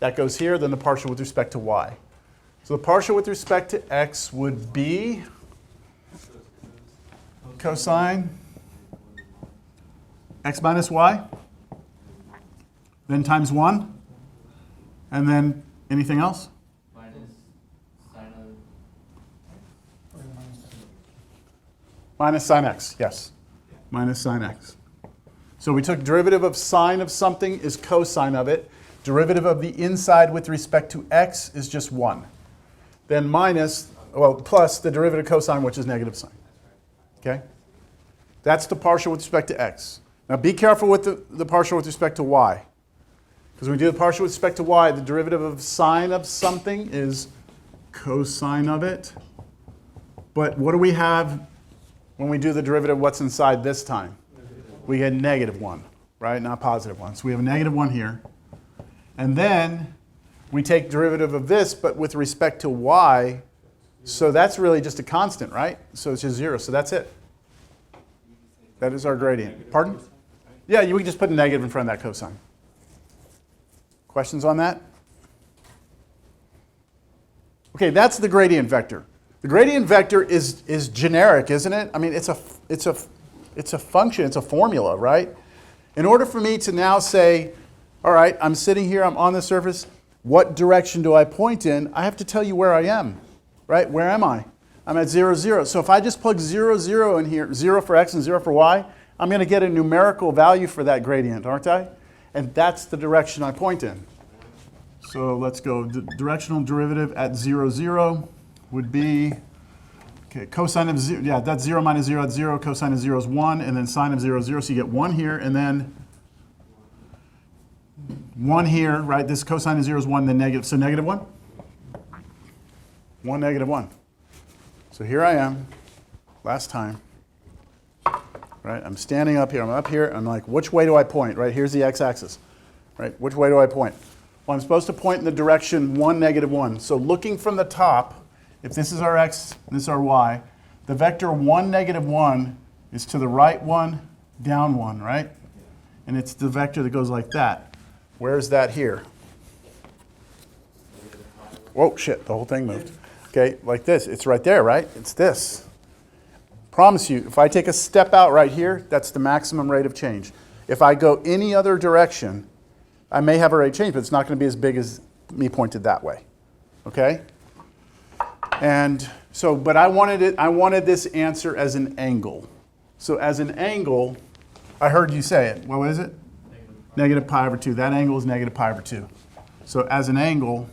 That goes here, then the partial with respect to y. So the partial with respect to x would be cosine x minus y, then times 1, and then anything else? Minus sine of... Minus sine x, yes. Minus sine x. So we took derivative of sine of something is cosine of it. Derivative of the inside with respect to x is just 1. Then minus, well, plus the derivative of cosine, which is negative sine. Okay? That's the partial with respect to x. Now be careful with the partial with respect to y. Because when we do the partial with respect to y, the derivative of sine of something is cosine of it. But what do we have when we do the derivative of what's inside this time? We get negative 1, right? Not positive 1. So we have a negative 1 here. And then we take derivative of this, but with respect to y. So that's really just a constant, right? So it's just 0. So that's it. That is our gradient. Pardon? Yeah, we can just put a negative in front of that cosine. Questions on that? Okay, that's the gradient vector. The gradient vector is generic, isn't it? I mean, it's a function, it's a formula, right? In order for me to now say, all right, I'm sitting here, I'm on the surface, what direction do I point in? I have to tell you where I am, right? Where am I? I'm at 0, 0. So if I just plug 0, 0 in here, 0 for x and 0 for y, I'm going to get a numerical value for that gradient, aren't I? And that's the direction I point in. So let's go. The directional derivative at 0, 0 would be, okay, cosine of 0, yeah, that's 0 minus 0 at 0, cosine of 0 is 1, and then sine of 0, 0, so you get 1 here, and then 1 here, right? This cosine of 0 is 1, then negative, so negative 1? 1, negative 1. So here I am, last time, right? I'm standing up here, I'm up here, I'm like, which way do I point, right? Here's the x-axis, right? Which way do I point? Well, I'm supposed to point in the direction 1, negative 1. So looking from the top, if this is our x, this is our y, the vector 1, negative 1 is to the right 1, down 1, right? And it's the vector that goes like that. Where's that here? Whoa, shit, the whole thing moved. Okay, like this. It's right there, right? It's this. Promise you, if I take a step out right here, that's the maximum rate of change. If I go any other direction, I may have a rate of change, but it's not going to be as big as me pointed that way. Okay? And so, but I wanted this answer as an angle. So as an angle, I heard you say it. What is it? Negative pi over 2. That angle is negative pi over 2. So as an angle,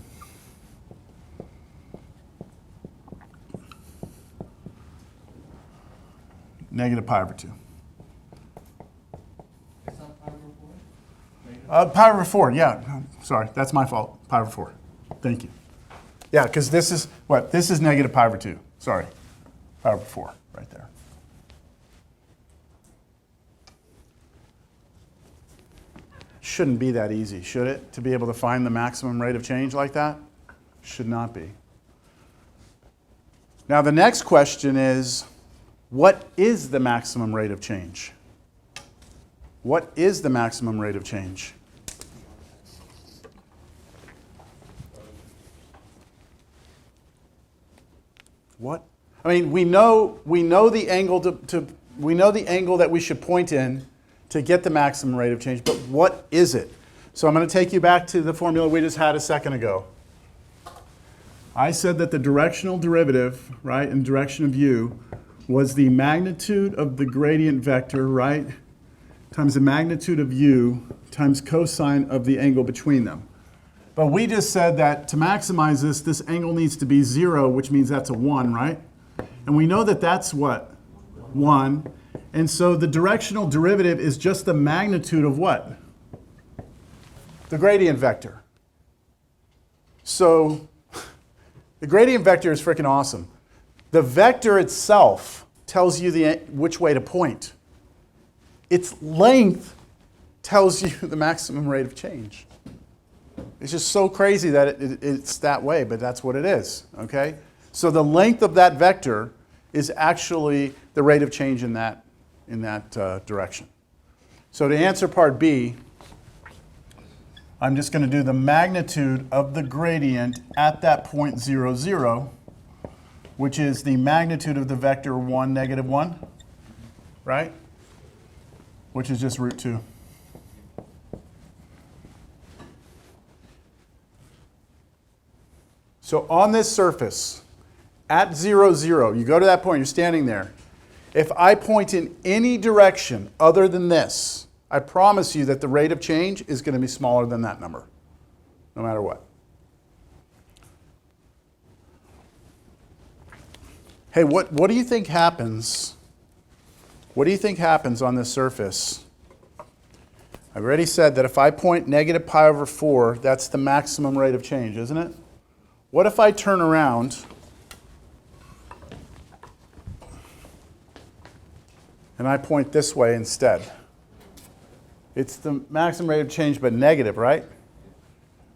negative pi over 2. It's not pi over 4? Pi over 4, yeah. Sorry, that's my fault. Pi over 4. Thank you. Yeah, because this is, what? This is negative pi over 2. Sorry. Pi over 4, right there. Shouldn't be that easy, should it? To be able to find the maximum rate of change like that? Should not be. Now the next question is, what is the maximum rate of change? What is the maximum rate of change? What? I mean, we know the angle we know the angle that we should point in to get the maximum rate of change, but what is it? So I'm going to take you back to the formula we just had a second ago. I said that the directional derivative, right, in direction of u, was the magnitude of the gradient vector, right, times the magnitude of u times cosine of the angle between them. But we just said that to maximize this angle needs to be 0, which means that's a 1, right? And we know that that's what? 1. And so the directional derivative is just the magnitude of what? The gradient vector. So the gradient vector is freaking awesome. The vector itself tells you which way to point. Its length tells you the maximum rate of change. It's just so crazy that it's that way, but that's what it is, okay? So the length of that vector is actually the rate of change in that direction. So to answer part B, I'm just going to do the magnitude of the gradient at that point 0, 0, which is the magnitude of the vector 1, negative 1, right? Which is just root 2. So on this surface, at 0, 0, you go to that point, you're standing there. If I point in any direction other than this, I promise you that the rate of change is going to be smaller than that number, no matter what. Hey, what do you think happens? What do you think happens on this surface? I've already said that if I point negative pi over 4, that's the maximum rate of change, isn't it? What if I turn around and I point this way instead? It's the maximum rate of change, but negative, right?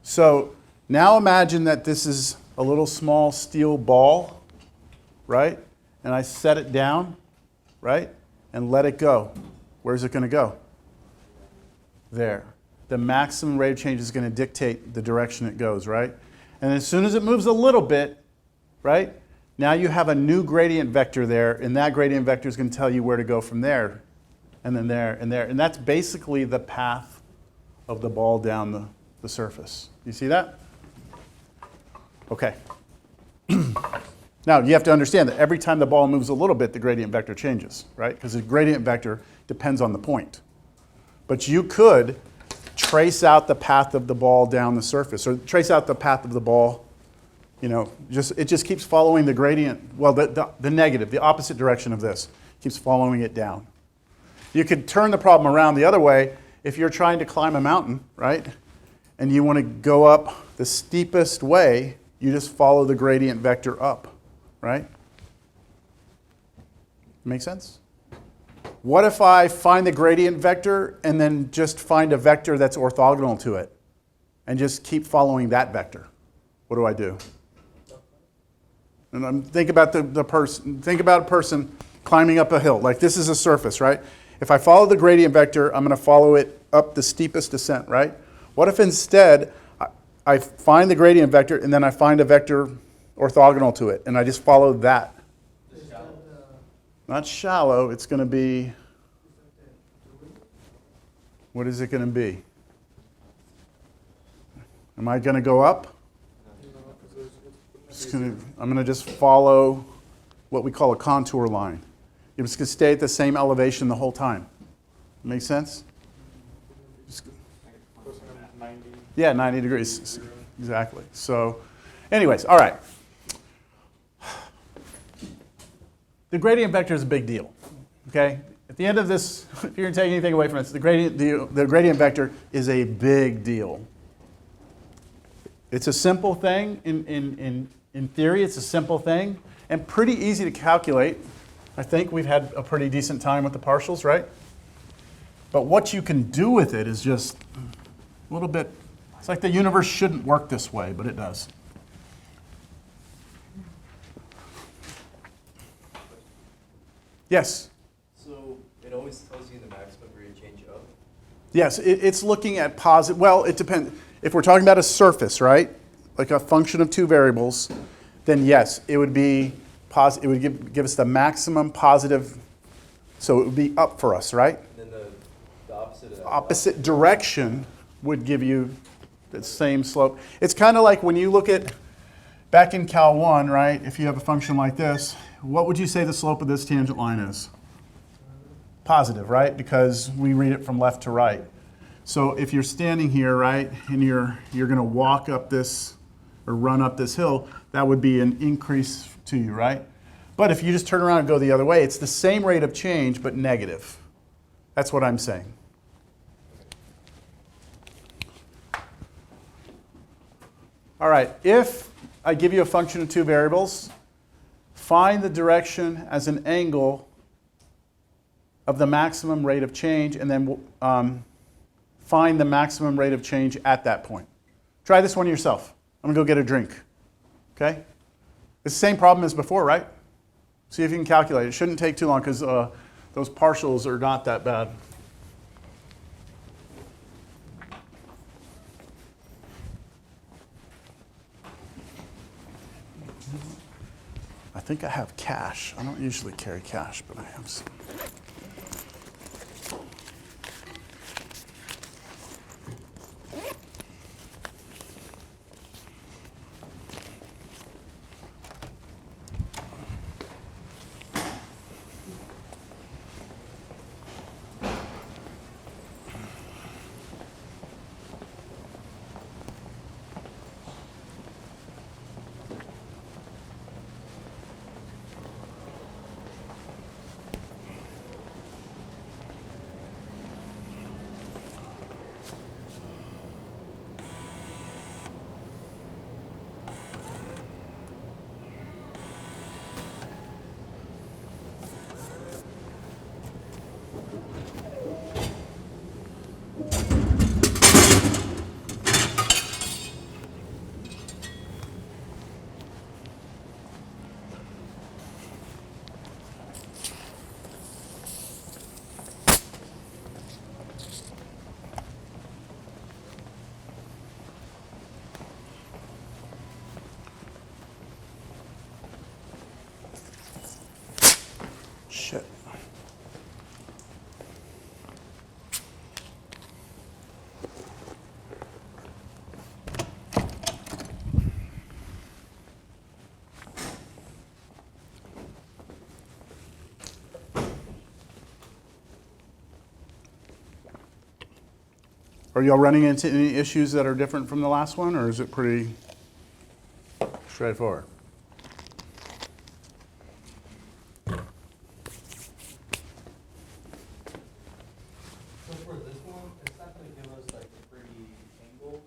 So now imagine that this is a little small steel ball, right? And I set it down, right? And let it go. Where's it going to go? There. The maximum rate of change is going to dictate the direction it goes, right? And as soon as it moves a little bit, right? Now you have a new gradient vector there, and that gradient vector is going to tell you where to go from there, and then there, and there. And that's basically the path of the ball down the surface. You see that? Okay. Now, you have to understand that every time the ball moves a little bit, the gradient vector changes, right? Because the gradient vector depends on the point. But you could trace out the path of the ball down the surface, or trace out the path of the ball, you know, it just keeps following the gradient, well, the negative, the opposite direction of this, keeps following it down. You could turn the problem around the other way if you're trying to climb a mountain, right? And you want to go up the steepest way, you just follow the gradient vector up, right? Make sense? What if I find the gradient vector and then just find a vector that's orthogonal to it and just keep following that vector? What do I do? And think about the person. Think about a person climbing up a hill. Like this is a surface, right? If I follow the gradient vector, I'm going to follow it up the steepest descent, right? What if instead I find the gradient vector and then I find a vector orthogonal to it and I just follow that? Not shallow, it's going to be, what is it going to be? Am I going to go up? I'm going to just follow what we call a contour line. It's going to stay at the same elevation the whole time. Make sense? Yeah, 90 degrees. Exactly. So, anyways, all right. The gradient vector is a big deal. Okay? At the end of this, if you're going to take anything away from it, the gradient vector is a big deal. It's a simple thing. In theory, it's a simple thing and pretty easy to calculate. I think we've had a pretty decent time with the partials, right? But what you can do with it is just a little bit, it's like the universe shouldn't work this way, but it does. Yes? So it always tells you the maximum rate of change of? Yes, it's looking at positive, well, it depends. If we're talking about a surface, right? Like a function of two variables, then yes, it would be it would give us the maximum positive, so it would be up for us, right? And then the opposite of that. Opposite direction would give you the same slope. It's kind of like when you look at, back in Cal 1, right, if you have a function like this, what would you say the slope of this tangent line is? Positive, right? Because we read it from left to right. So if you're standing here, right, and you're going to walk up this or run up this hill, that would be an increase to you, right? But if you just turn around and go the other way, it's the same rate of change, but negative. That's what I'm saying. All right, if I give you a function of two variables, find the direction as an angle of the maximum rate of change, and then find the maximum rate of change at that point. Try this one yourself. I'm going to go get a drink. Okay? It's the same problem as before, right? See if you can calculate. It shouldn't take too long because those partials are not that bad. I think I have cash. I don't usually carry cash, but I have some. Shit. Are y'all running into any issues that are different from the last one, or is it pretty straightforward? So for this one, it's not gonna give us like a pretty angle,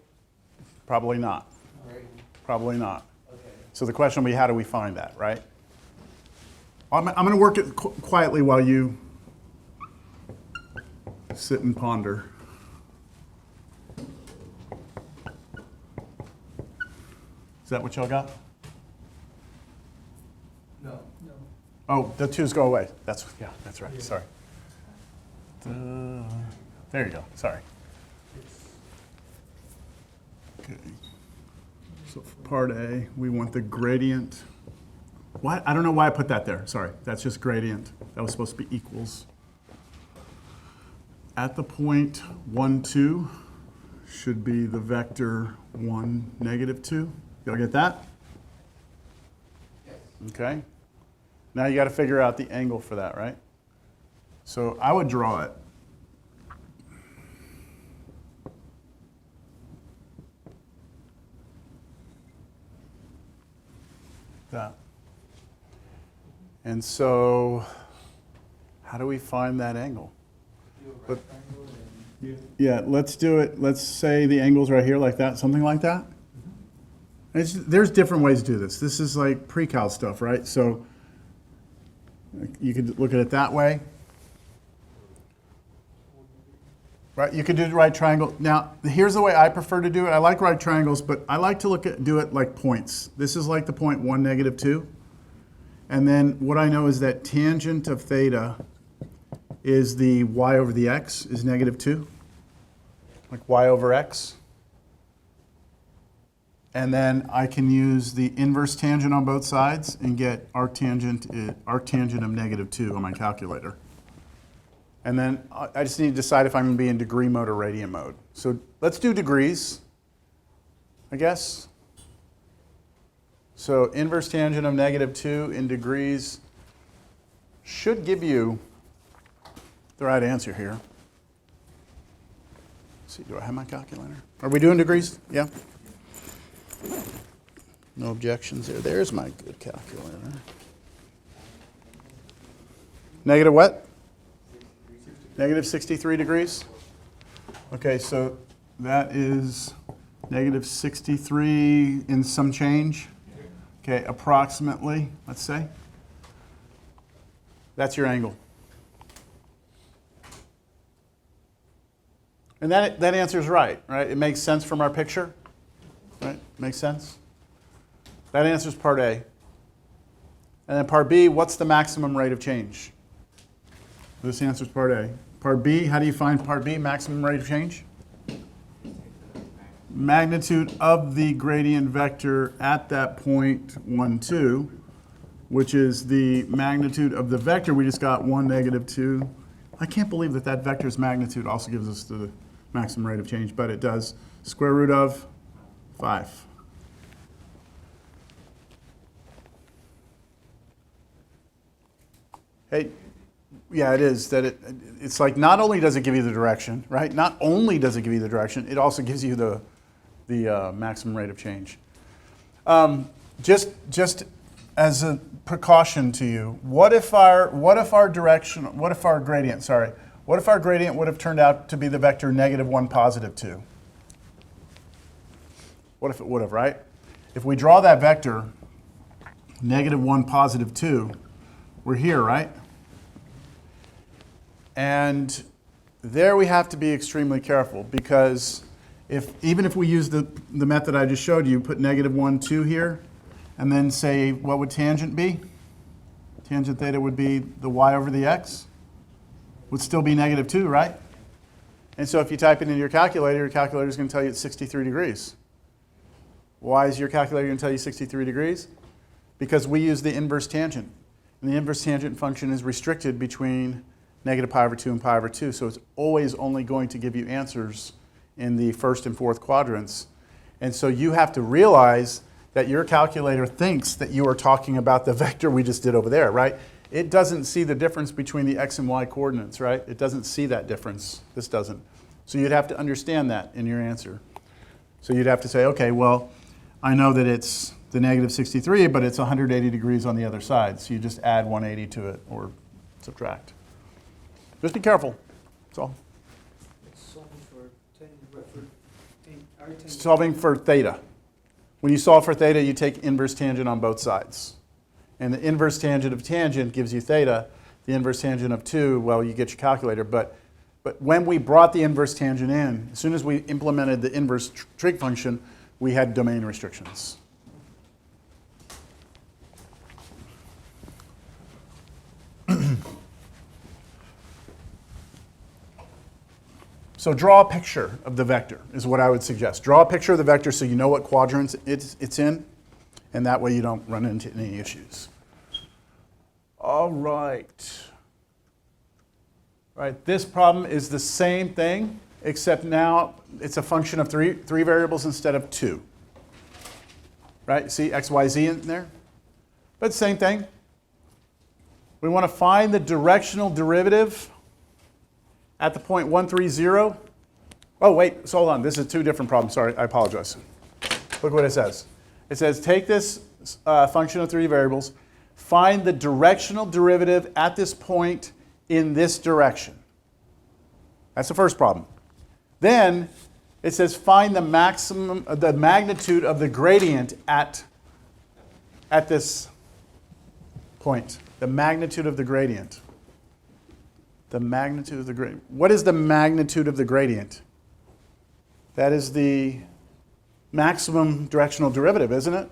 Probably not. right? Probably not. Okay. So the question will be, how do we find that, right? I'm going to work it quietly while you sit and ponder. Is that what y'all got? No. No. Oh, the twos go away. That's right. Yeah. Sorry. There you go. Sorry. Okay. So for part A, we want the gradient. What? I don't know why I put that there. Sorry. That's just gradient. That was supposed to be equals. At the point 1, 2 should be the vector 1, -2. Y'all get that? Yes. Okay. Now you got to figure out the angle for that, right? So I would draw it. That. And so how do we find that angle? Do a But- right triangle and. Yeah, let's do it. Let's say the angle's right here like that, something like that. There's different ways to do this. This is like pre-cal stuff, right? So you could look at it that way. Right, you could do the right triangle. Now, here's the way I prefer to do it. I like right triangles, but I like to do it like points. This is like the point 1, -2. And then what I know is that tangent of theta is the y over the x is -2. Like y over x. And then I can use the inverse tangent on both sides and get arctangent of -2 on my calculator. And then I just need to decide if I'm going to be in degree mode or radian mode. So let's do degrees, I guess. So inverse tangent of -2 in degrees should give you the right answer here. Let's see, do I have my calculator? Are we doing degrees? Yeah. No objections there. There's my good calculator. Negative what? -63 degrees. Okay, so that is -63 in some change. Okay, approximately, let's say. That's your angle. And that answer is right? It makes sense from our picture, right? Makes sense? That answers part A. And then part B, what's the maximum rate of change? This answers part A. Part B, how do you find part B, maximum rate of change? magnitude of the gradient vector at that point 1, 2, which is the magnitude of the vector we just got, 1, negative 2. I can't believe that that vector's magnitude also gives us the maximum rate of change, but it does. Square root of 5. Hey, yeah, it is. It's like not only does it give you the direction, right? Not only does it give you the direction, it also gives you the maximum rate of change. Just as a precaution to you, what if our gradient would have turned out to be the vector negative 1, positive 2? What if it would have, right? If we draw that vector, negative 1, positive 2, we're here, right? And there we have to be extremely careful, because even if we use the method I just showed you, put negative 1, 2 here, and then say, what would tangent be? Tangent theta would be the y over the x. Would still be negative 2, right? And so if you type it into your calculator is going to tell you it's 63 degrees. Why is your calculator going to tell you 63 degrees? Because we use the inverse tangent. And the inverse tangent function is restricted between negative pi over 2 and pi over 2. So it's always only going to give you answers in the first and fourth quadrants. And so you have to realize that your calculator thinks that you are talking about the vector we just did over there, right? It doesn't see the difference between the x and y coordinates, right? It doesn't see that difference. This doesn't. So you'd have to understand that in your answer. So you'd have to say, okay, well, I know that it's the negative 63, but it's 180 degrees on the other side. So you just add 180 to it or subtract. Just be careful. That's all. Solving for theta. When you solve for theta, you take inverse tangent on both sides. And the inverse tangent of tangent gives you theta. The inverse tangent of 2, well, you get your calculator. But when we brought the inverse tangent in, as soon as we implemented the inverse trig function, we had domain restrictions. So draw a picture of the vector is what I would suggest. Draw a picture of the vector so you know what quadrants it's in, and that way you don't run into any issues. All right. Right, this problem is the same thing, except now it's a function of three variables instead of 2. Right, see x, y, z in there? But same thing. We want to find the directional derivative at the point 1, 3, 0. Oh, wait, so hold on. This is 2 different problems. Sorry, I apologize. Look what it says. It says take this function of 3 variables, find the directional derivative at this point in this direction. That's the first problem. Then it says find the magnitude of the gradient at this point. The magnitude of the gradient. The magnitude of the gradient. What is the magnitude of the gradient? That is the maximum directional derivative, isn't it?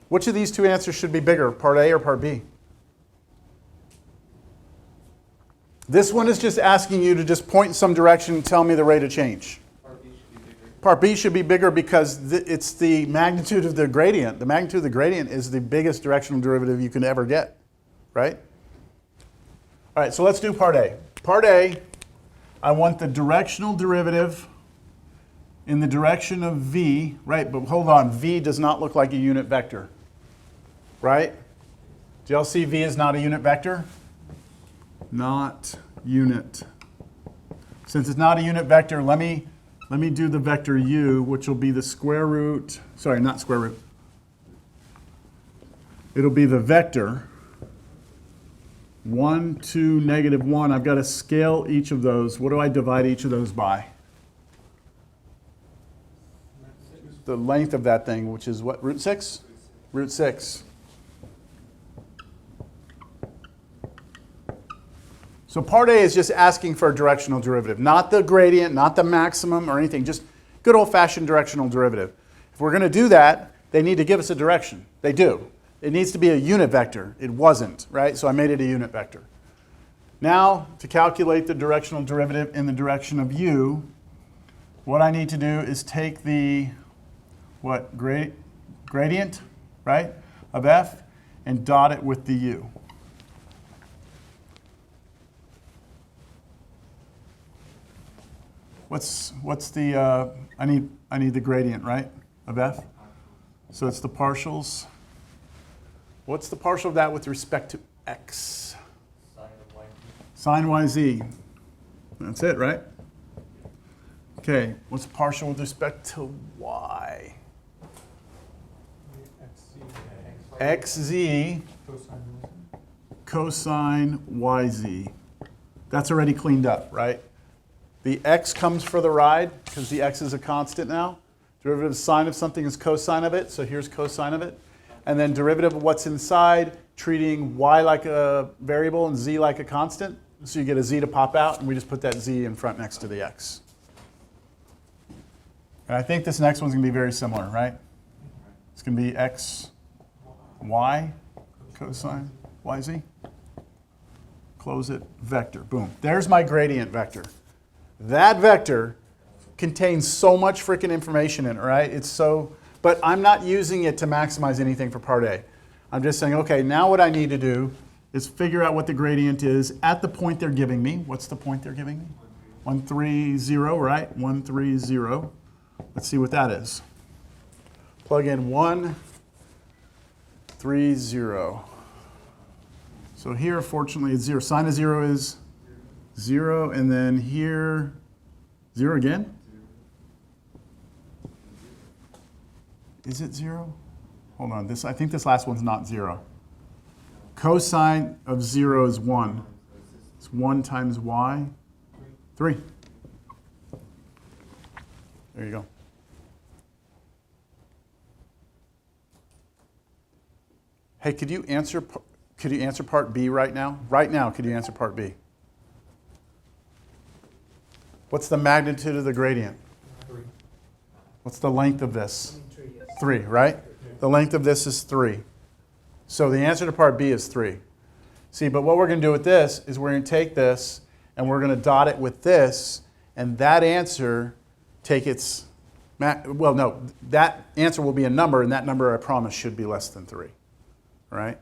Which of these 2 answers should be bigger, part A or part B? This one is just asking you to just point in some direction and tell me the rate of change. Part B should be bigger. Part B should be bigger because it's the magnitude of the gradient. The magnitude of the gradient is the biggest directional derivative you can ever get, right? All right, so let's do part A. Part A, I want the directional derivative in the direction of v, right? But hold on, v does not look like a unit vector, right? Do y'all see v is not a unit vector? Not unit. Since it's not a unit vector, let me do the vector u, which will be the square root, sorry, not square root. It'll be the vector 1, 2, negative 1. I've got to scale each of those. What do I divide each of those by? The length of that thing, which is what, root 6? Root 6. So part A is just asking for a directional derivative, not the gradient, not the maximum or anything, just good old-fashioned directional derivative. If we're going to do that, they need to give us a direction. They do. It needs to be a unit vector. It wasn't, right? So I made it a unit vector. Now, to calculate the directional derivative in the direction of u, what I need to do is take the gradient, right, of f and dot it with the u. What's the I need the gradient, right, of f? So it's the partials. What's the partial of that with respect to x? Sine of y. Sine yz. That's it, right? Okay, what's partial with respect to y? xz cosine yz. That's already cleaned up, right? The x comes for the ride because the x is a constant now. Derivative of sine of something is cosine of it, so here's cosine of it. And then derivative of what's inside, treating y like a variable and z like a constant. So you get a z to pop out, and we just put that z in front next to the x. And I think this next one's going to be very similar, right? It's going to be x, y, cosine, yz. Close it, vector, boom. There's my gradient vector. That vector contains so much freaking information in it, right? It's so, but I'm not using it to maximize anything for part A. I'm just saying, okay, now what I need to do is figure out what the gradient is at the point they're giving me. What's the point they're giving me? 130, right? 130. Let's see what that is. Plug in 130. So here, fortunately, it's 0. Sine of 0 is 0, and then here, 0 again? Is it 0? Hold on, I think this last one's not 0. Cosine of 0 is 1. It's 1 times y. 3. There you go. Hey, could you answer part B right now? Right now, could you answer part B? What's the magnitude of the gradient? 3. What's the length of this? 3, right? The length of this is 3. So the answer to part B is 3. See, but what we're going to do with this is we're going to take this and we're going to dot it with this, and that answer take its, well, no, that answer will be a number, and that number, I promise, should be less than 3. Right?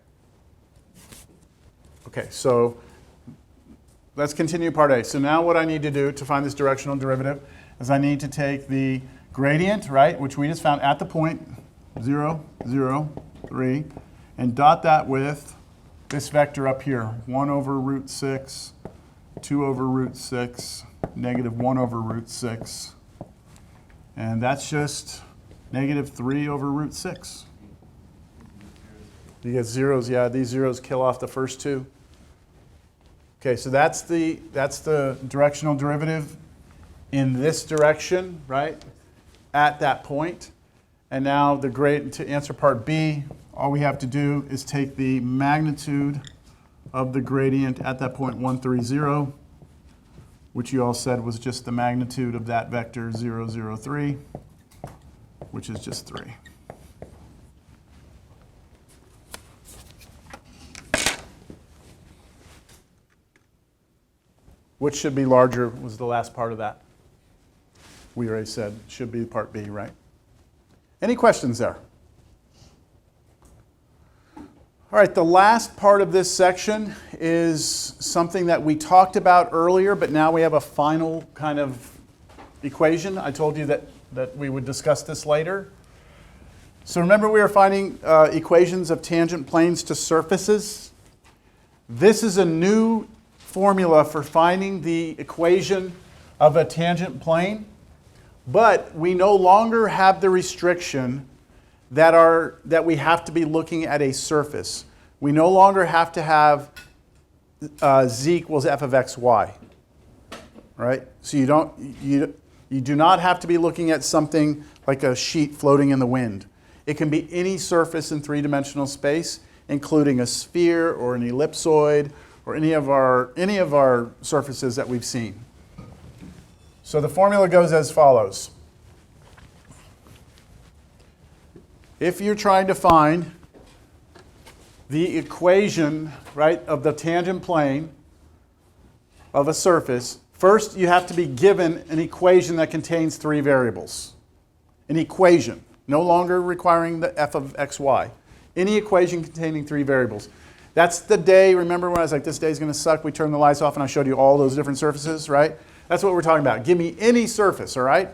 Okay, so let's continue part A. So now what I need to do to find this directional derivative is I need to take the gradient, right, which we just found at the point 0, 0, 3, and dot that with this vector up here, 1 over root 6, 2 over root 6, negative 1 over root 6. And that's just negative 3 over root 6. You get zeros, yeah, these zeros kill off the first two. Okay, so that's the directional derivative in this direction, right, at that point. And now to answer part B, all we have to do is take the magnitude of the gradient at that point 130, which you all said was just the magnitude of that vector 0, 0, 3, which is just 3. Which should be larger was the last part of that. We already said should be part B, right? Any questions there? All right, the last part of this section is something that we talked about earlier, but now we have a final kind of equation. I told you that we would discuss this later. So remember we were finding equations of tangent planes to surfaces. This is a new formula for finding the equation of a tangent plane, but we no longer have the restriction that we have to be looking at a surface. We no longer have to have z equals f of x, y, right? So you do not have to be looking at something like a sheet floating in the wind. It can be any surface in three-dimensional space, including a sphere or an ellipsoid or any of our surfaces that we've seen. So the formula goes as follows. If you're trying to find the equation, right, of the tangent plane of a surface, First, you have to be given an equation that contains 3 variables. An equation, no longer requiring the f of xy. Any equation containing 3 variables. That's the day, remember when I was like, this day's going to suck, we turned the lights off and I showed you all those different surfaces, right? That's what we're talking about. Give me any surface, all right?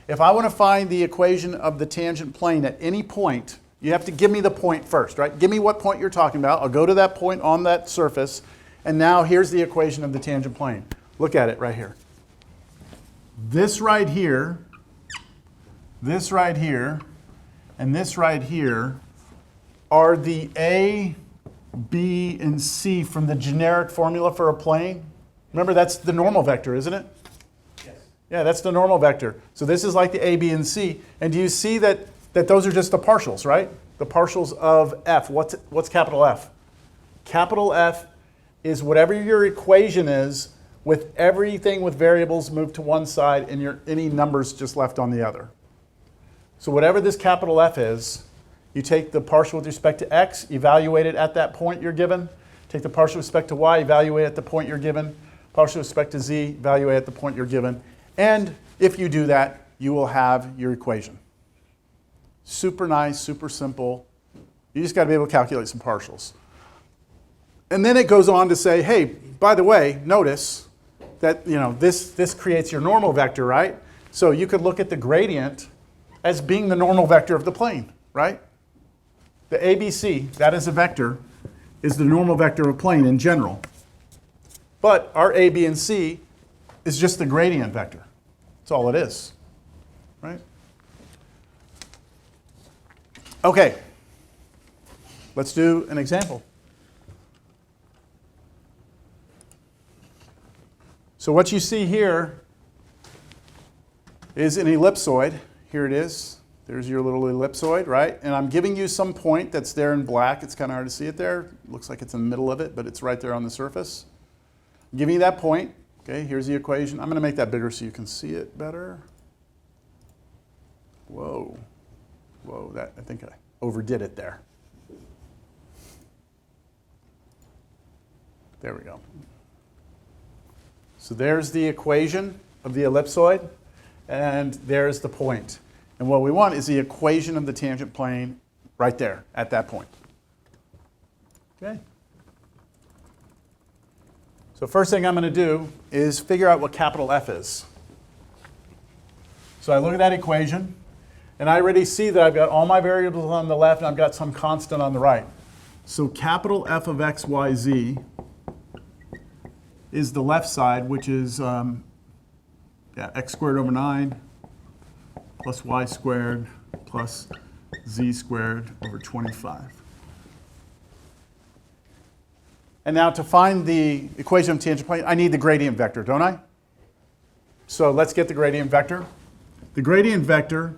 If I want to find the equation of the tangent plane at any point, you have to give me the point first, right? Give me what point you're talking about. I'll go to that point on that surface, and now here's the equation of the tangent plane. Look at it right here. This right here, and this right here are the A, B, and C from the generic formula for a plane. Remember, that's the normal vector, isn't it? Yes. Yeah, that's the normal vector. So this is like the A, B, and C. And do you see that those are just the partials, right? The partials of F. What's capital F? Capital F is whatever your equation is with everything with variables moved to one side and any numbers just left on the other. So whatever this capital F is, you take the partial with respect to x, evaluate it at that point you're given. Take the partial with respect to y, evaluate at the point you're given. Partial with respect to z, evaluate at the point you're given. And if you do that, you will have your equation. Super nice, super simple. You just got to be able to calculate some partials. And then it goes on to say, hey, by the way, notice that this creates your normal vector, right? So you could look at the gradient as being the normal vector of the plane, right? The ABC, that is a vector, is the normal vector of a plane in general. But our A, B, and C is just the gradient vector. That's all it is, right? Okay, let's do an example. So what you see here is an ellipsoid. Here it is. There's your little ellipsoid, right? And I'm giving you some point that's there in black. It's kind of hard to see it there. Looks like it's in the middle of it, but it's right there on the surface. I'm giving you that point. Okay, here's the equation. I'm going to make that bigger so you can see it better. Whoa. Whoa, I think I overdid it there. There we go. So there's the equation of the ellipsoid, and there's the point. And what we want is the equation of the tangent plane right there at that point. Okay? So first thing I'm going to do is figure out what capital F is. So I look at that equation, and I already see that I've got all my variables on the left, and I've got some constant on the right. So capital F of x, y, z is the left side, which is x squared over 9 plus y squared plus z squared over 25. And now to find the equation of tangent plane, I need the gradient vector, don't I? So let's get the gradient vector. The gradient vector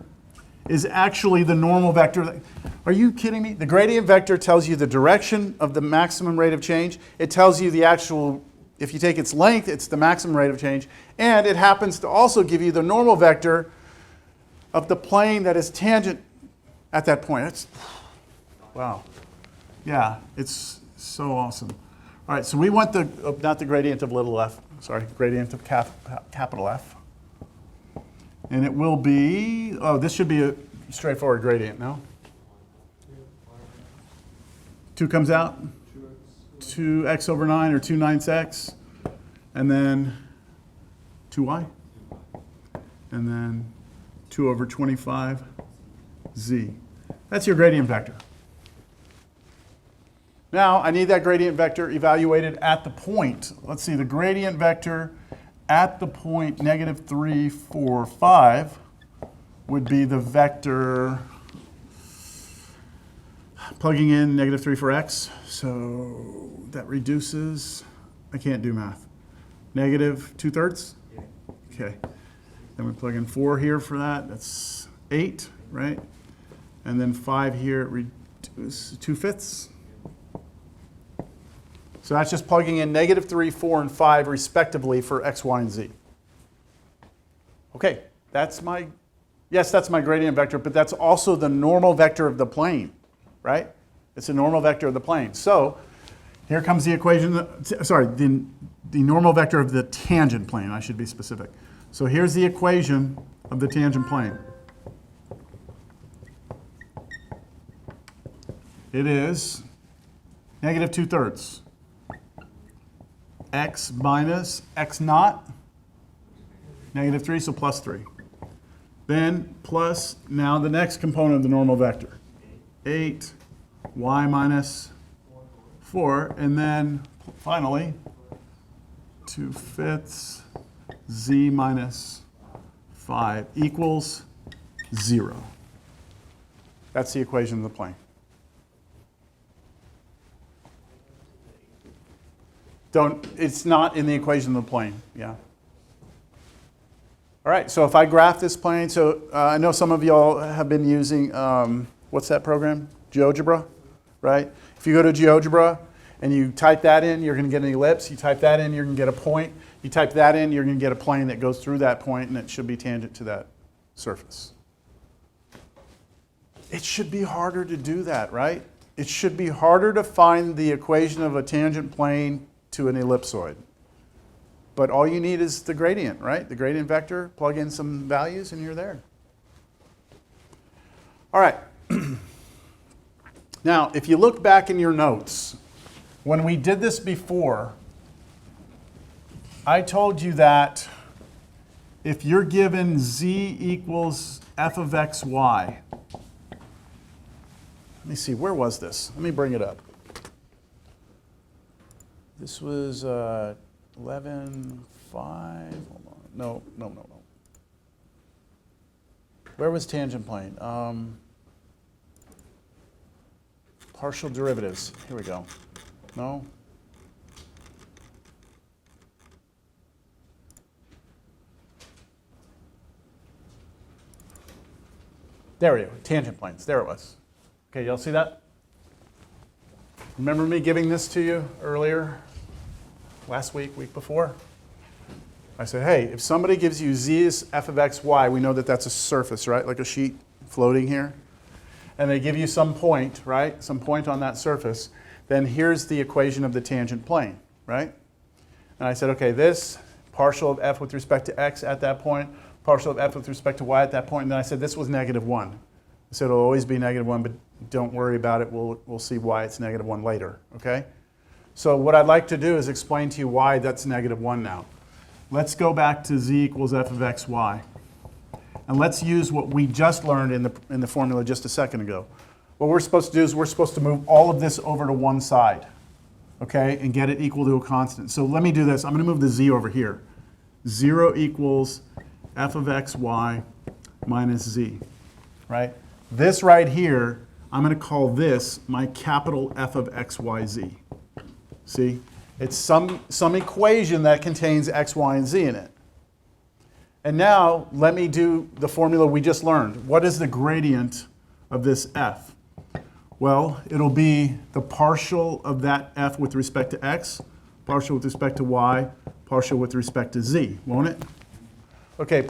is actually the normal vector. Are you kidding me? The gradient vector tells you the direction of the maximum rate of change. It tells you the actual, if you take its length, it's the maximum rate of change. And it happens to also give you the normal vector of the plane that is tangent at that point. That's, wow. Yeah, it's so awesome. All right, so we want the, not the gradient of little f, sorry, gradient of capital F. And it will be, oh, this should be a straightforward gradient, no? 2 comes out, 2x over 9 or 2 ninths x, and then 2y, and then 2 over 25 z. That's your gradient vector. Now, I need that gradient vector evaluated at the point. Let's see, the gradient vector at the point -3, 4, 5 would be the vector plugging in -3 for x. So that reduces, I can't do math, -2/3? Yeah. Okay. Then we plug in 4 here for that. That's 8, right? And then 5 here, it reduces 2/5. So that's just plugging in -3, 4, and 5 respectively for x, y, and z. Okay, that's my gradient vector, but that's also the normal vector of the plane, right? It's a normal vector of the plane. So here comes the equation, sorry, the normal vector of the tangent plane, I should be specific. So here's the equation of the tangent plane. It is negative 2/3. X minus x naught, negative 3, so plus 3. Then plus, now the next component of the normal vector. 8, y minus 4, and then finally 2/5 z minus 5 equals 0. That's the equation of the plane. It's not in the equation of the plane, yeah. All right, so if I graph this plane, so I know some of y'all have been using, what's that program? GeoGebra, right? If you go to GeoGebra and you type that in, you're going to get an ellipse. You type that in, you're going to get a point. You type that in, you're going to get a plane that goes through that point, and it should be tangent to that surface. It should be harder to do that, right? It should be harder to find the equation of a tangent plane to an ellipsoid. But all you need is the gradient, right? The gradient vector, plug in some values, and you're there. All right. Now, if you look back in your notes, when we did this before, I told you that if you're given z equals f of x, y, let me see, where was this? Let me bring it up. This was 11.5. Hold on. No. Where was tangent plane? Partial derivatives. Here we go. No. There we go. Tangent planes. There it was. Okay, y'all see that? Remember me giving this to you earlier? Last week, week before? I said, hey, if somebody gives you z is f of x, y, we know that that's a surface, right? Like a sheet floating here. And they give you some point, right? Some point on that surface. Then here's the equation of the tangent plane, right? And I said, okay, this partial of f with respect to x at that point, partial of f with respect to y at that point. And then I said this was negative 1. I said it'll always be negative 1, but don't worry about it. We'll see why it's negative 1 later, okay? So what I'd like to do is explain to you why that's negative 1 now. Let's go back to z equals f of x, y. And let's use what we just learned in the formula just a second ago. What we're supposed to do is we're supposed to move all of this over to one side, okay, and get it equal to a constant. So let me do this. I'm going to move the z over here. 0 equals f of x, y minus z, right? This right here, I'm going to call this my capital F of x, y, z. See? It's some equation that contains x, y, and z in it. And now, let me do the formula we just learned. What is the gradient of this f? Well, it'll be the partial of that f with respect to x, partial with respect to y, partial with respect to z, won't it? Okay.